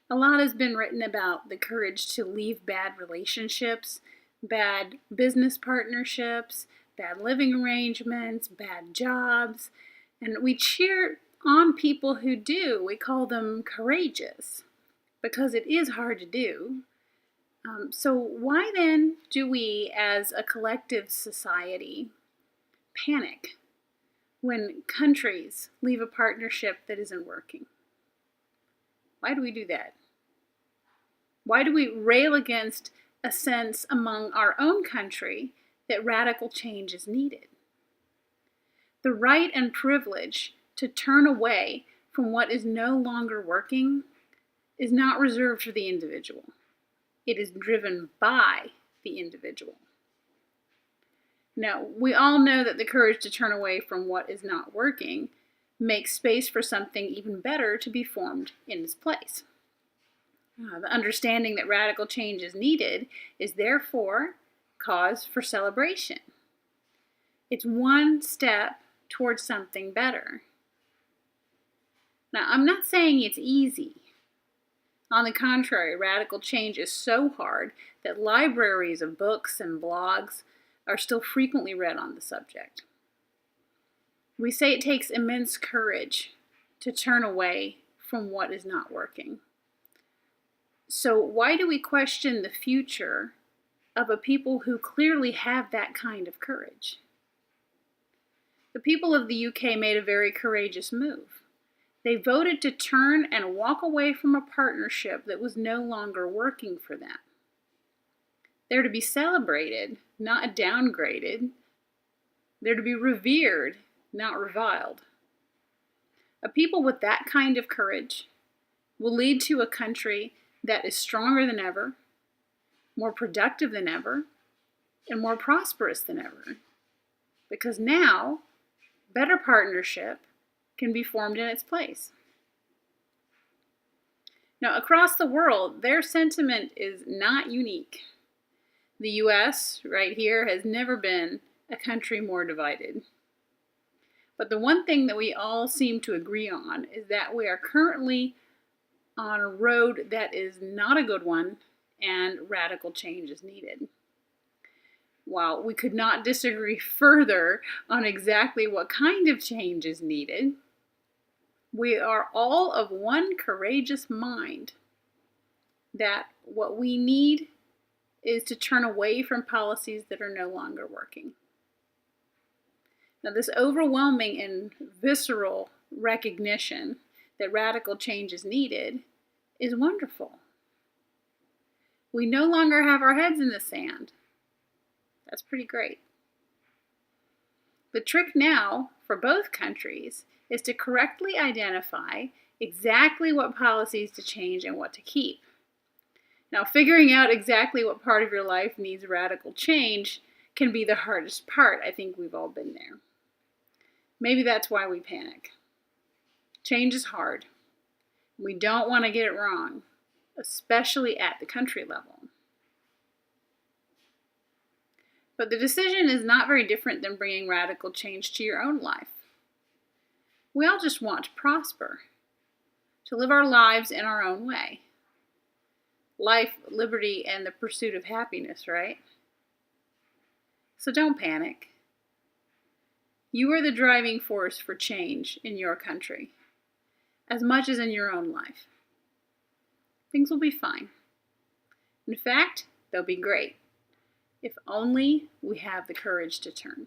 A lot has been written about the courage to leave bad relationships, bad business partnerships, bad living arrangements, bad jobs, and we cheer on people who do. We call them courageous because it is hard to do. So, why then do we, as a collective society, panic when countries leave a partnership that isn't working? Why do we do that? Why do we rail against a sense among our own country that radical change is needed? The right and privilege to turn away from what is no longer working is not reserved for the individual. It is driven by the individual. Now, we all know that the courage to turn away from what is not working makes space for something even better to be formed in its place. The understanding that radical change is needed is therefore cause for celebration. It's one step towards something better. Now, I'm not saying it's easy. On the contrary, radical change is so hard that libraries of books and blogs are still frequently read on the subject. We say it takes immense courage to turn away from what is not working. So why do we question the future of a people who clearly have that kind of courage? The people of the UK made a very courageous move. They voted to turn and walk away from a partnership that was no longer working for them. They're to be celebrated, not downgraded. They're to be revered, not reviled. A people with that kind of courage will lead to a country that is stronger than ever, more productive than ever, and more prosperous than ever. Because now, better partnership can be formed in its place. Now, across the world, their sentiment is not unique. The U.S., right here, has never been a country more divided. But the one thing that we all seem to agree on is that we are currently on a road that is not a good one, and radical change is needed. While we could not disagree further on exactly what kind of change is needed, we are all of one courageous mind that what we need is to turn away from policies that are no longer working. Now, this overwhelming and visceral recognition that radical change is needed is wonderful. We no longer have our heads in the sand. That's pretty great. The trick now for both countries is to correctly identify exactly what policies to change and what to keep. Now, figuring out exactly what part of your life needs radical change can be the hardest part. I think we've all been there. Maybe that's why we panic. Change is hard. We don't want to get it wrong, especially at the country level. But the decision is not very different than bringing radical change to your own life. We all just want to prosper, to live our lives in our own way. Life, liberty, and the pursuit of happiness, right? So don't panic. You are the driving force for change in your country, as much as in your own life. Things will be fine. In fact, they'll be great, if only we have the courage to turn.